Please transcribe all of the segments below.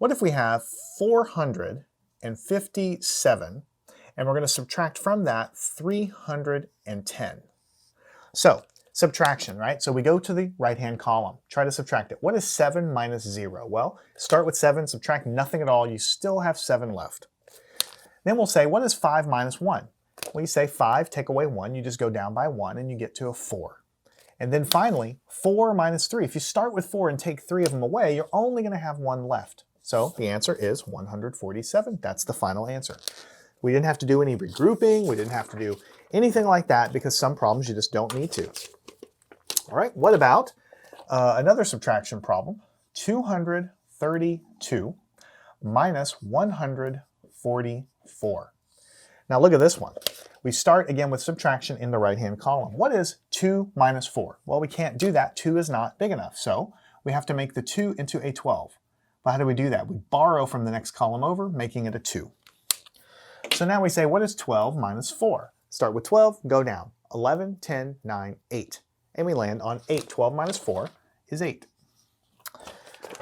What if we have 457 and we're going to subtract from that 310? So subtraction, right? So we go to the right-hand column, try to subtract it. What is 7 minus 0? Well, start with 7, subtract nothing at all, you still have 7 left. Then we'll say, what is 5 minus 1? Well, you say 5, take away 1, you just go down by 1 and you get to a 4. And then finally, 4 minus 3. If you start with 4 and take 3 of them away, you're only going to have 1 left. So the answer is 147. That's the final answer. We didn't have to do any regrouping. We didn't have to do anything like that because some problems you just don't need to. All right, what about another subtraction problem? 232 minus 144. Now look at this one. We start again with subtraction in the right-hand column. What is 2 minus 4? Well, we can't do that. 2 is not big enough. So we have to make the 2 into a 12. But how do we do that? We borrow from the next column over, making it a 2. So now we say, what is 12 minus 4? Start with 12, go down. 11, 10, 9, 8. And we land on 8. 12 minus 4 is 8.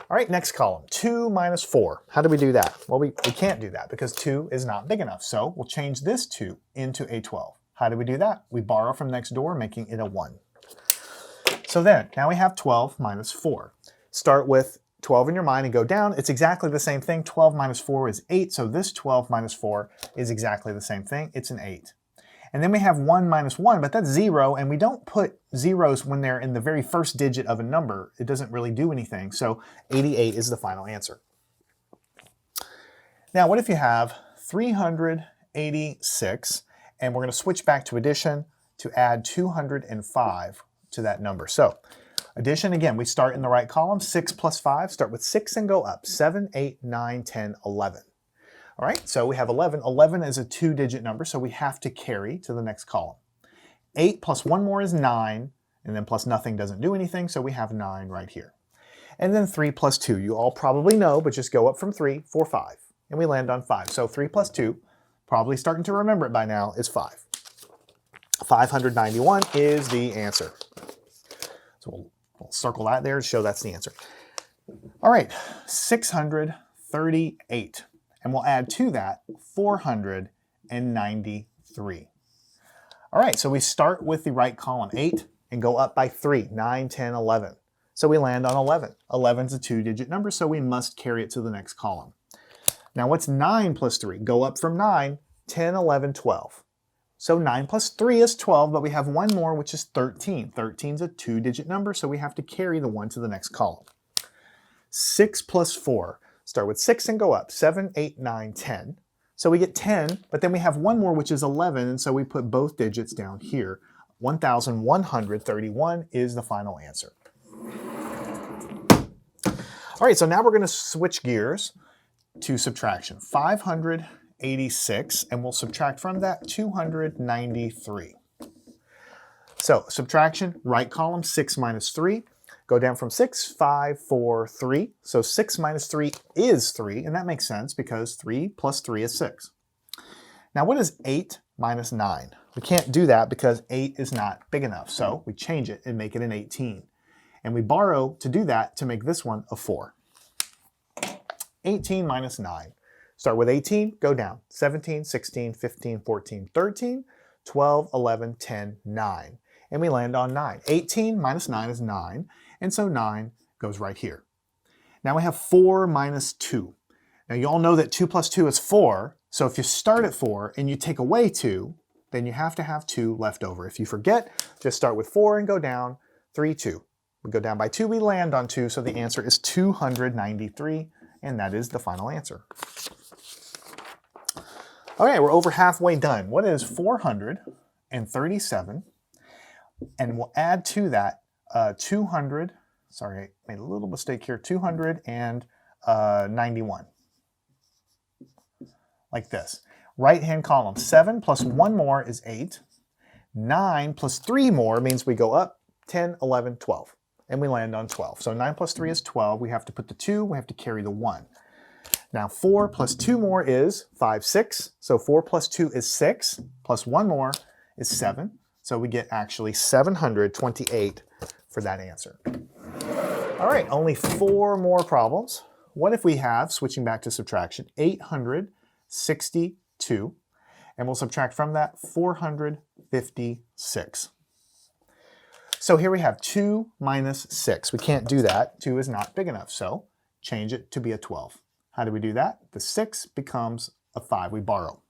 All right, next column, 2 minus 4. How do we do that? Well, we can't do that because 2 is not big enough. So we'll change this 2 into a 12. How do we do that? We borrow from next door, making it a 1. So then, now we have 12 minus 4. Start with 12 in your mind and go down. It's exactly the same thing. 12 minus 4 is 8. So this 12 minus 4 is exactly the same thing. It's an 8. And then we have 1 minus 1, but that's 0, and we don't put zeros when they're in the very first digit of a number. It doesn't really do anything, so 88 is the final answer. Now, what if you have 386, and we're going to switch back to addition to add 205 to that number. So addition, again, we start in the right column, 6 plus 5, start with 6 and go up, 7, 8, 9, 10, 11. All right, so we have 11. 11 is a 2-digit number, so we have to carry to the next column. 8 plus 1 more is 9, and then plus nothing doesn't do anything, so we have 9 right here. And then 3 plus 2, you all probably know, but just go up from 3, 4, 5, and we land on 5. So 3 plus 2, probably starting to remember it by now, is 5. 591 is the answer. So we'll circle that there to show that's the answer. All right, 638. And we'll add to that 493. All right, so we start with the right column, 8, and go up by 3, 9, 10, 11. So we land on 11. 11 is a 2-digit number, so we must carry it to the next column. Now what's 9 plus 3? Go up from 9, 10, 11, 12. So 9 plus 3 is 12, but we have one more, which is 13. 13 is a 2-digit number, so we have to carry the 1 to the next column. 6 plus 4. Start with 6 and go up, 7, 8, 9, 10. So we get 10, but then we have one more, which is 11, and so we put both digits down here. 1,131 is the final answer. All right, so now we're going to switch gears to subtraction. 586, and we'll subtract from that 293. So subtraction, right column, 6 minus 3. Go down from 6, 5, 4, 3. So 6 minus 3 is 3, and that makes sense because 3 plus 3 is 6. Now what is 8 minus 9? We can't do that because 8 is not big enough, so we change it and make it an 18. And we borrow to do that to make this one a 4. 18 minus 9. Start with 18, go down. 17, 16, 15, 14, 13, 12, 11, 10, 9. And we land on 9. 18 minus 9 is 9. And so 9 goes right here. Now we have 4 minus 2. Now you all know that 2 plus 2 is 4, so if you start at 4 and you take away 2, then you have to have 2 left over. If you forget, just start with 4 and go down, 3, 2. We go down by 2, we land on 2, so the answer is 293, and that is the final answer. All right, we're over halfway done. What is 437? And we'll add to that 200, sorry, I made a little mistake here, 291. Like this. Right-hand column, 7 plus 1 more is 8. 9 plus 3 more means we go up 10, 11, 12. And we land on 12. So 9 plus 3 is 12. We have to put the 2, we have to carry the 1. Now 4 plus 2 more is 5, 6. So 4 plus 2 is 6, plus 1 more is 7. So we get actually 728 for that answer. All right, only 4 more problems. what if we have, switching back to subtraction, 862, and we'll subtract from that 456. So here we have 2 minus 6. We can't do that. 2 is not big enough, so change it to be a 12. How do we do that? The 6 becomes a 5. We borrow.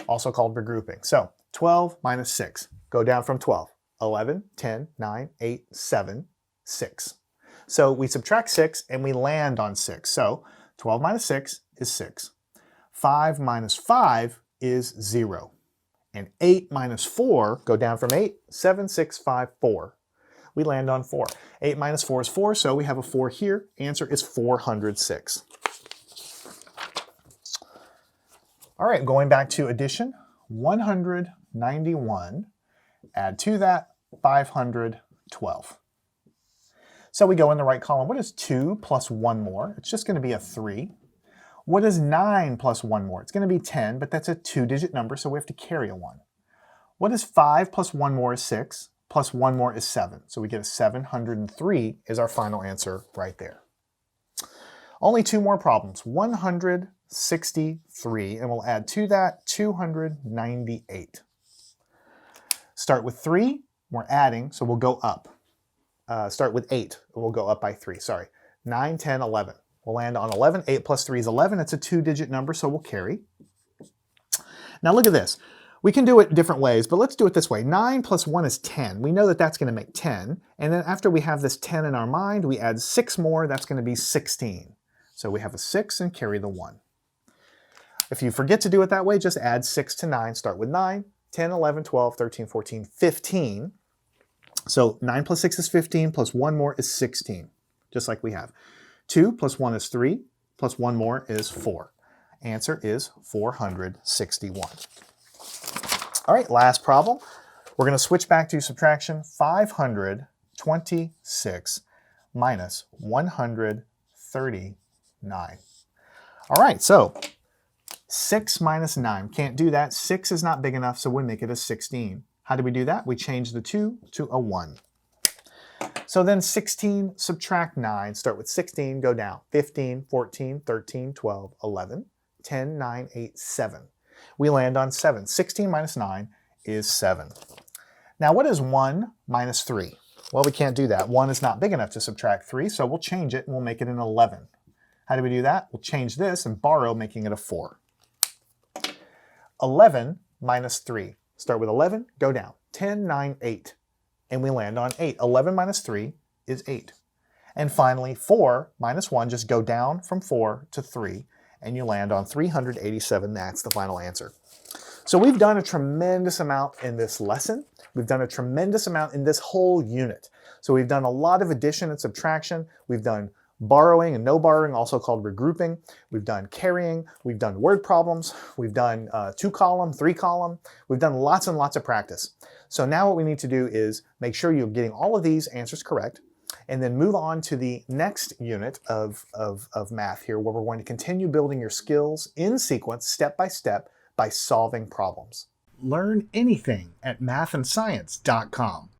Also called regrouping. So 12 minus 6. Go down from 12. 11, 10, 9, 8, 7, 6. So we subtract 6 and we land on 6. So 12 minus 6 is 6. 5 minus 5 is 0. And 8 minus 4, go down from 8, 7, 6, 5, 4. We land on 4. 8 minus 4 is 4, so we have a 4 here. Answer is 406. All right, going back to addition, 191, add to that 512. So we go in the right column. What is 2 plus 1 more? It's just going to be a 3. What is 9 plus 1 more? It's going to be 10, but that's a 2-digit number, so we have to carry a 1. What is 5 plus 1 more is 6, plus 1 more is 7. So we get a 703 is our final answer right there. Only 2 more problems. 163, and we'll add to that 298. Start with 3, we're adding, so we'll go up. Start with 8, and we'll go up by 3, sorry. 9, 10, 11. We'll land on 11. 8 plus 3 is 11. It's a 2-digit number, so we'll carry. Now look at this. We can do it different ways, but let's do it this way. 9 plus 1 is 10. We know that that's going to make 10. And then after we have this 10 in our mind, we add 6 more. That's going to be 16. So we have a 6 and carry the 1. If you forget to do it that way, just add 6 to 9. Start with 9, 10, 11, 12, 13, 14, 15. So 9 plus 6 is 15, plus 1 more is 16, just like we have. 2 plus 1 is 3, plus 1 more is 4. Answer is 461. All right, last problem. We're going to switch back to subtraction. 526 minus 139. All right, so 6 minus 9. Can't do that. 6 is not big enough, so we make it a 16. How do we do that? We change the 2 to a 1. So then 16, subtract 9, start with 16, go down. 15, 14, 13, 12, 11, 10, 9, 8, 7. We land on 7. 16 minus 9 is 7. Now what is 1 minus 3? Well, we can't do that. 1 is not big enough to subtract 3, so we'll change it and we'll make it an 11. How do we do that? We'll change this and borrow, making it a 4. 11 minus 3. Start with 11, go down. 10, 9, 8. And we land on 8. 11 minus 3 is 8. And finally, 4 minus 1, just go down from 4 to 3, and you land on 387. That's the final answer. So we've done a tremendous amount in this lesson. We've done a tremendous amount in this whole unit. So we've done a lot of addition and subtraction. We've done borrowing and no borrowing, also called regrouping. We've done carrying. We've done word problems. We've done 2-column, 3-column. We've done lots and lots of practice. So now what we need to do is make sure you're getting all of these answers correct, and then move on to the next unit of math here, where we're going to continue building your skills in sequence, step by step, by solving problems. Learn anything at mathandscience.com.